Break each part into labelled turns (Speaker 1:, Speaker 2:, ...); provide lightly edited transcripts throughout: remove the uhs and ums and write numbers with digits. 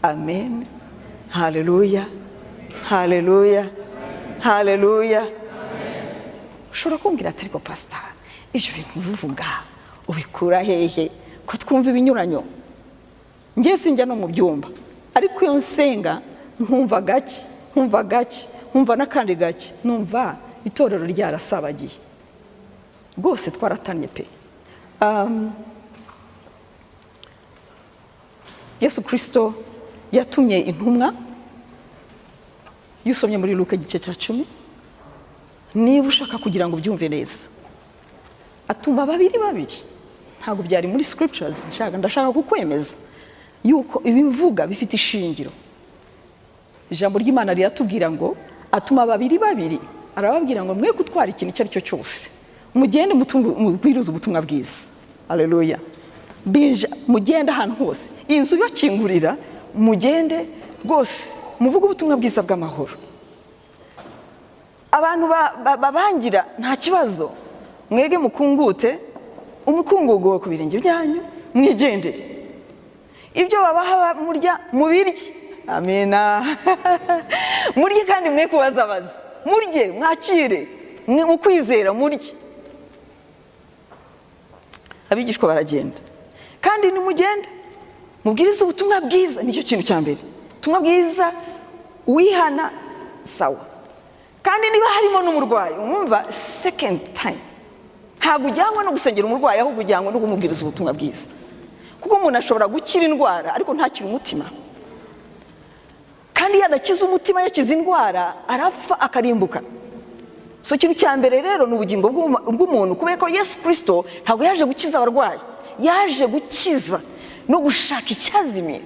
Speaker 1: amen. Haleluya, haleluya, haleluya. Ushobora kumbwira ati ariko pastor, ibyo bintu uvuga ubikura hehe ko twumva ibinyuranyo? Njye sinjya no mu byumba, ariko iyo nsenga nkumva gake, nkumva n'akandi gake, numva itorero ryarasabagiye rwose, twaratanye pe. Yesu Kristo yatumye intumwa, yusomye muri Luka igice cya 10, niba ushaka kugira ngo ubyumve neza, atuma babiri, ntabwo byari muri scriptures, ndashaka kukwemeza yuko ibimvuga bifite ishingiro. Ijambo ry'Imana riratubwira ngo atuma babiri, arababwira ngo mwe gutwara ikintu icyo ari cyo cyose, mugende mubwirize ubutumwa bwiza. Haleluya. Mugende ahantu hose, inzu bakingurira, mugende rwose muvuga ubutumwa bwiza bw'amahoro. Abantu babangira nta kibazo, mwege mukungute umukungugu ku birenge byanyu, mwigendere. Ibyo babaha murya mubirye, amena. Murye kandi mwe kubazabaza, murye mwakire, mu kwizera murye. Abigishwa baragenda, kandi nimugende mubwirize ubutumwa bwiza, nicyo kintu cya mbere. Ubutumwa bwiza wihana sawa, kandi niba harimo n'umurwayi, umwumva second time, ntabwo ujyanwa no gusengera umurwayi, ahubwo ujyanwa no kumubwiriza ubutumwa bwiza. Kuko umuntu ashobora gukira indwara ariko ntakire umutima, kandi yadakiza umutima, yakiza indwara arapfa akarimbuka. So ikintu cya mbere rero ni ubugingo bw'umuntu, kubera ko Yesu Kristo ntabwo yaje gukiza abarwayi, yaje gukiza no gushaka icyazimye.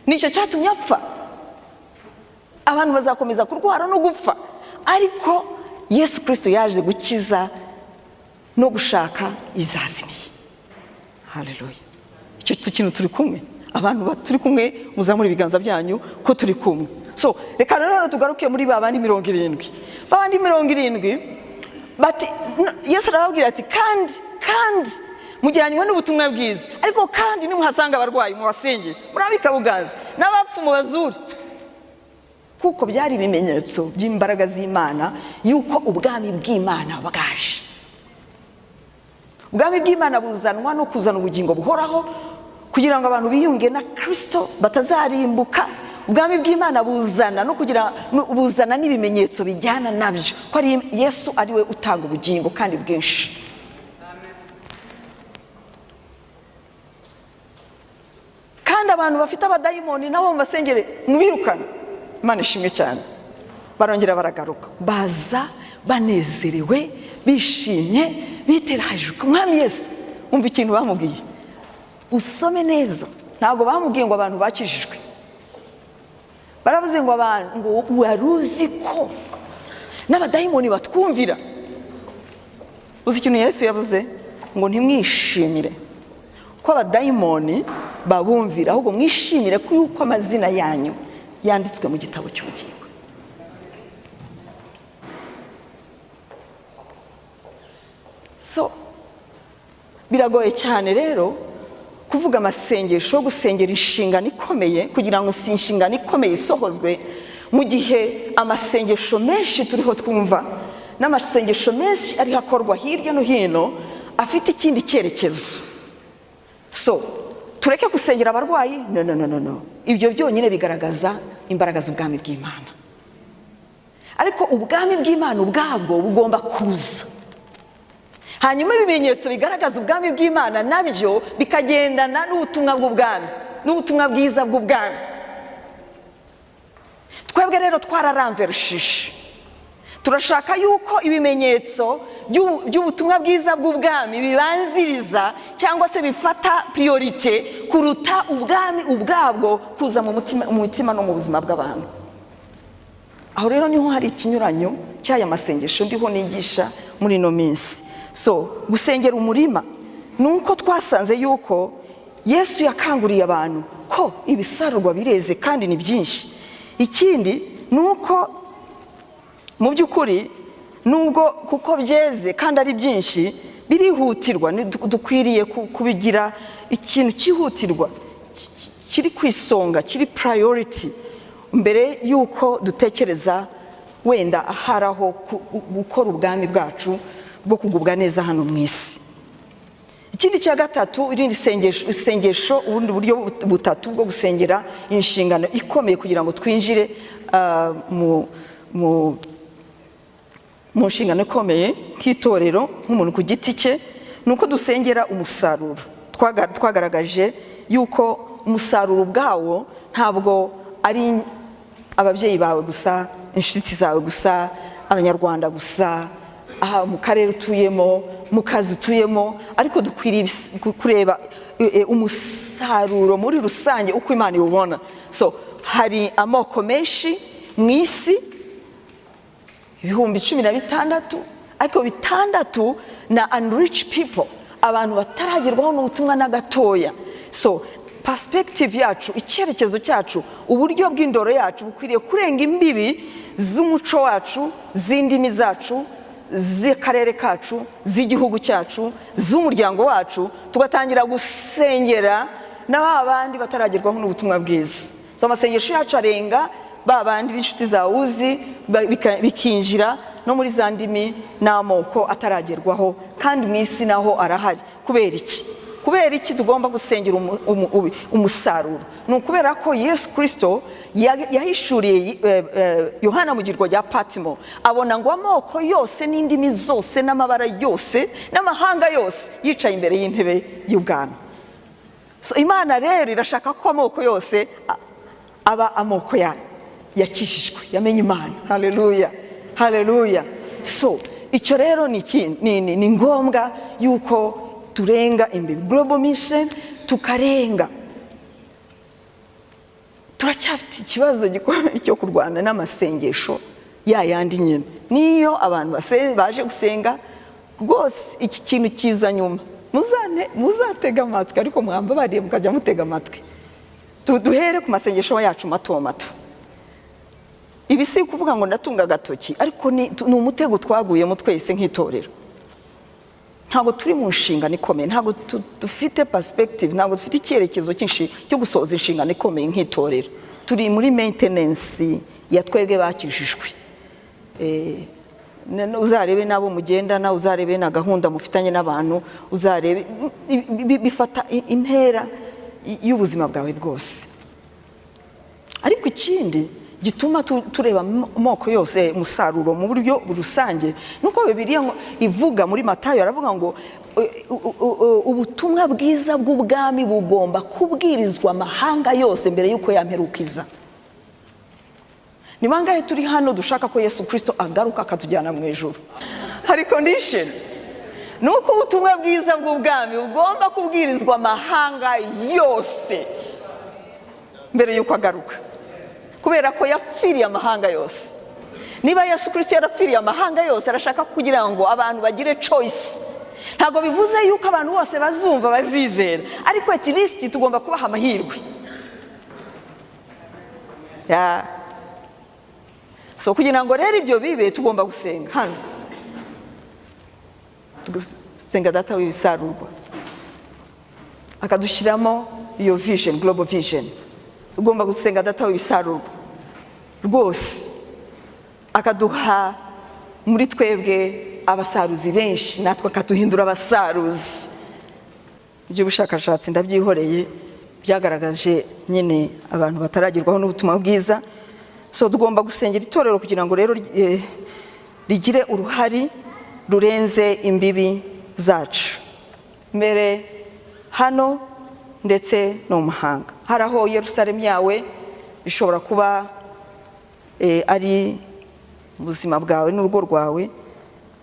Speaker 1: Nicyo cyatumye apfa. Abantu bazakomeza kurwara no gupfa, ariko Yesu Kristo yaje gukiza no gushaka izazimiye. Haleluya. Icyo kintu turi kumwe, abantu turi kumwe, muzamura ibiganza byanyu ko turi kumwe. So reka rero tugaruke muri babandi 70. Babandi 70 bati Yesu arababwira ati kandi mujyanywe n'ubutumwa bwiza, ariko kandi nimuhasanga abarwayi mubasengere, murabika bugaza n'abapfu mubazuri. Kuko byari ibimenyetso by'imbaraga z'Imana yuko ubwami bw'Imana bwaje. Ubwami bw'Imana buzanwa no kuzana ubugingo buhoraho, kugira ngo abantu biyunge na Kristo batazarimbuka. Ubwami bw'Imana buzana no kugira buzana n'ibimenyetso bijyana nabyo, ko ari Yesu ari we utanga ubugingo kandi bwinshi. Kandi abantu bafite abadayimoni nabo mu basengere mubirukana. Imana ishimwe cyane. Barongera baragaruka, baza banezerewe, bishimye, biteraje ku Mwami Yesu. Umva ikintu bamubwiye, usome neza, ntabwo bamubwiye ngo abantu bakijijwe. Baravuze ngo abantu, ngo waruzi ko n'abadayimoni batwumvira. Uzi ikintu Yesu yavuze? Ngo ntimwishimire ko abadayimoni babumvira, ahubwo mwishimire ko yuko amazina yanyu yanditswe mu gitabo cy'ubugingo. So biragoye cyane rero kuvuga amasengesho, gusengera inshingano ikomeye, kugira ngo si inshingano ikomeye isohozwe, mu gihe amasengesho menshi turiho twumva n'amasengesho menshi ari hakorwa hirya no hino afite ikindi cyerekezo. So tureke gusengera abarwayi, no. Ibyo byonyine bigaragaza imbaraga z'ubwami bw'Imana, ariko ubwami bw'Imana ubwabwo bugomba kuza. Hanyuma ibimenyetso bigaragaza ubwami bw'Imana nabyo bikagendana n'ubutumwa bw'ubwami, n'ubutumwa bwiza bw'ubwami. Twebwe rero twararamverishije, turashaka yuko ibimenyetso by'ubutumwa bwiza bw'ubwami bibanziriza cyangwa se bifata priorite kuruta ubwami ubwabwo kuza mu mutima no mu buzima bw'abantu. Aho rero niho hari ikinyuranyo cy'aya masengesho ndiho nigisha muri no minsi. So gusengera umurima nuko twasanze yuko Yesu yakanguriye abantu ko ibisarurwa bireze kandi ni byinshi. Ikindi nuko mu by'ukuri nubwo kuko byeze kandi ari byinshi birihutirwa, dukwiriye kubigira ikintu cyihutirwa kiri ku isonga, kiri priority mbere y'uko dutekereza wenda aharaho gukora ubwami bwacu bwo kugubwa neza hano mu isi. Ikindi cya gatatu, irindi isengesho, ubundi buryo butatu bwo gusengera inshingano ikomeye kugira ngo twinjire mu nshingano ikomeye nk'itorero, nk'umuntu ku giti cye, ni uko dusengera umusaruro. Twagaragaje yuko umusaruro ubwawo ntabwo ari ababyeyi bawe gusa, inshuti zawe gusa, abanyarwanda gusa, aha mu karere utuyemo, mu kazi utuyemo, ariko dukwiriye kureba umusaruro muri rusange uko Imana iwubona. So hari amoko menshi mu isi, ibihumbi 16, ariko 6 na unreached people, abantu bataragerwaho n'ubutumwa na gatoya. So perspective yacu, icyerekezo cyacu, uburyo bw'indoro yacu bukwiriye kurenga imbibi z'umuco wacu, z'indimi zacu, z'akarere kacu, z'igihugu cyacu, z'umuryango wacu, tugatangira gusengera n'abandi bataragerwaho n'ubutumwa bwiza. So amasengesho yacu arenga babandi b'inshuti zawe uzi, bikinjira no muri za ndimi n'amoko ataragerwaho, kandi mu isi naho arahari. Kubera iki tugomba gusengera umusaruro? Ni ukubera ko Yesu Kristo yahishuriye Yohana mu girwa rya Patimo, abona ngo amoko yose n'indimi zose n'amabara yose n'amahanga yose yicaye imbere y'intebe y'ubwami. So Imana rero irashaka ko amoko yose aba amoko yakijijwe, yamenye Imana. Haleluya, haleluya. So icyo rero ni ngombwa yuko turenga imbibi, global mission, tukarenga. Turacyafite ikibazo gikomeye cyo kurwana n'amasengesho yandi nyine. Niyo abantu baje gusenga rwose, iki kintu kiza nyuma. Muzatega amatwi, ariko mwambabariye mukajya mutega amatwi. Duhere ku masengesho yacu mato mato. Ibi si kuvuga ngo ndatunga agatoki, ariko ni umutego twaguyemo twese nk'itorero. Ntabwo turi mu nshingano ikomeye, ntabwo dufite perspective, ntabwo dufite icyerekezo cyo gusohoza inshingano ikomeye nk'itorero. Turi muri maintenance ya twebwe bakijijwe. Uzarebe nabo mugendana, uzarebe na gahunda mufitanye n'abantu, uzarebe bifata intera y'ubuzima bwawe bwose. Ariko ikindi gituma tureba amoko yose umusaruro mu buryo rusange, nuko Bibiliya ivuga muri Matayo, aravuga ngo ubutumwa bwiza bw'ubwami bugomba kubwirizwa amahanga yose mbere yuko yamperukiza. Ni bangahe turi hano dushaka ko Yesu Kristo agaruka akatujyana mu ijuru? Hari condition, nuko ubutumwa bwiza bw'ubwami bugomba kubwirizwa amahanga yose mbere yuko agaruka, kubera ko yapfiriye amahanga yose. Niba Yesu Kristo yarapfiriye amahanga yose, arashaka kugira ngo abantu bagire choice. Ntabwo bivuze yuko abantu bose bazumva bazizera, ariko at least tugomba kubaha amahirwe. So kugira ngo rero ibyo bibe, tugomba gusenga hano. Tugusenga Data w'ibisarurwa, akadushyiramo iyo vision, global vision. Tugomba gusenga Data w'ibisarurwa rwose, akaduha muri twebwe abasaruzi benshi, natwe akaduhindura abasaruzi. Ibyo bushakashatsi ndabyihoreye byagaragaje nyine abantu bataragerwaho n'ubutumwa bwiza. So tugomba gusengera itorero kugira ngo rero rigire uruhari rurenze imbibi zacu, mbere hano ndetse no mu mahanga. Hari aho Yerusalemu yawe ishobora kuba ari ubuzima bwawe n'urugo rwawe,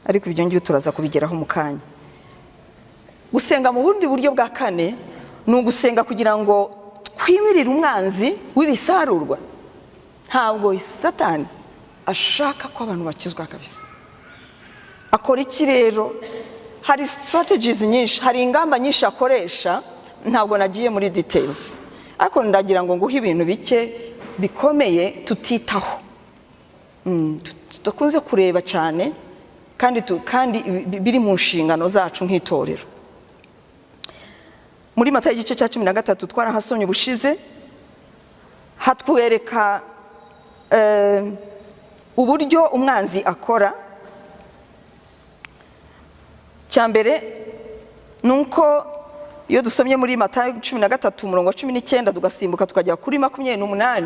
Speaker 1: ariko ibyo ngibyo turaza kubigeraho mu kanya. Gusenga mu bundi buryo bwa kane ni ugusenga kugira ngo twimirire umwanzi w'ibisarurwa. Ntabwo Satani ashaka ko abantu bakizwa kabisa. Akora iki rero? Hari strategies nyinshi, hari ingamba nyinshi akoresha, ntabwo nagiye muri details, ariko ndagira ngo nguhe ibintu bike bikomeye tutitaho, tudakunze kureba cyane, kandi biri mu nshingano zacu nk'itorero. Muri Matayo igice cya 13 twarahasomye ubushize, hatwereka uburyo umwanzi akora. Cyambere nuko iyo dusomye muri Matayo 13 umurongo wa 19 tugasimbuka tukajya kuri 28,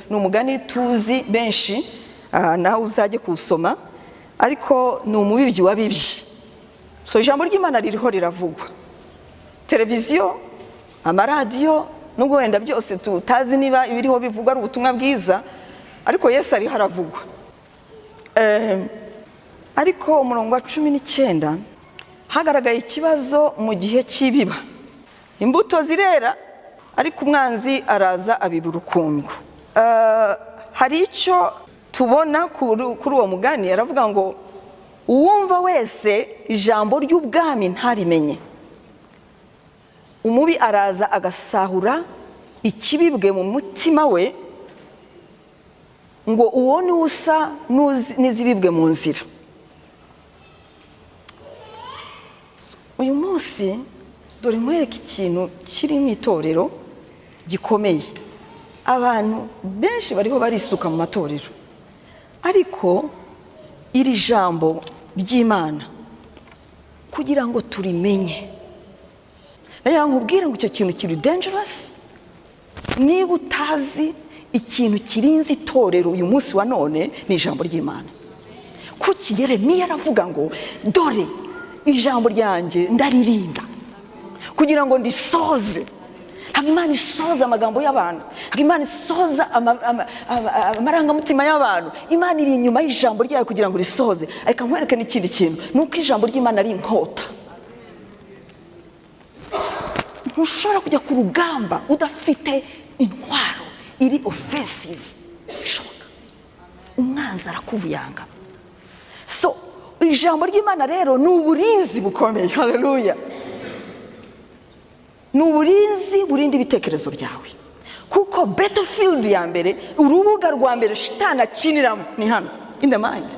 Speaker 1: ni umugani tuzi benshi, nawe uzajye kuwusoma, ariko ni umubibyi wabibye. So ijambo ry'Imana ririho riravugwa, televiziyo, amaradiyo, nubwo wenda byose tutazi niba ibiriho bivugwa ari ubutumwa bwiza, ariko Yesu ari haravugwa. Ariko umurongo wa 19 hagaragaye ikibazo mu gihe cy'ibiba. Imbuto zirera ariko umwanzi araza abiba urukungu. Hari icyo tubona kuri uwo mugani, aravuga ngo uwumva wese ijambo ry'ubwami ntarimenye, umubi araza agasahura ikibibwe mu mutima we, ngo uwo ni usa n'izibibwe mu nzira. Uyu munsi dore mwereka ikintu kiri mu itorero gikomeye. Abantu benshi bariho barisuka mu matorero, ariko iri jambo ry'Imana kugira ngo turimenye, nayo nkubwire ngo icyo kintu kiri dangerous. Niba utazi ikintu kirinze itorero uyu munsi wa none, ni ijambo ry'Imana. Kuki Yeremiya aravuga ngo dore ijambo ryanjye ndaririnda kugira ngo ndisoze. Ntabwo Imana isoza amagambo y'abantu, ntabwo Imana isoza amarangamutima y'abantu. Imana iri inyuma y'ijambo ryayo kugira ngo risoze. Ariko nkwereke n'ikindi kintu, nuko ijambo ry'Imana ari inkota. Ntushobora kujya ku rugamba udafite intwaro iri offensive. Bishoboka, umwanzi arakuvuyanga. So ijambo ry'Imana rero ni uburinzi bukomeye. Haleluya. Ni uburinzi burinda ibitekerezo byawe, kuko battlefield ya mbere, urubuga rwa mbere shitani akiniramo ni hano, in the mind.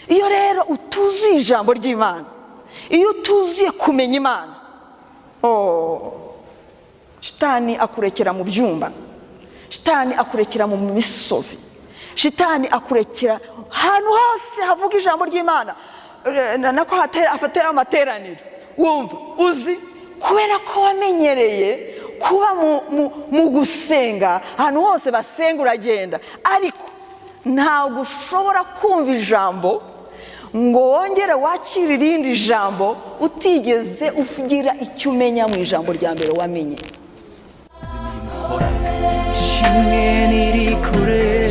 Speaker 1: Iyo rero utuzuye ijambo ry'Imana, iyo utuzuye kumenya Imana, shitani akurekera mu byumba, shitani akurekera mu misozi, shitani akurekera ahantu hose havuga ijambo ry'Imana. Nako afatira amateraniro, wumva uzi, kubera ko wamenyereye kuba mu gusenga, ahantu hose basenga uragenda, ariko ntabwo ushobora kumva ijambo ngo wongere wakire irindi jambo utigeze ugira icyo umenya mu ijambo rya mbere wamenye.
Speaker 2: Kimwe niri kure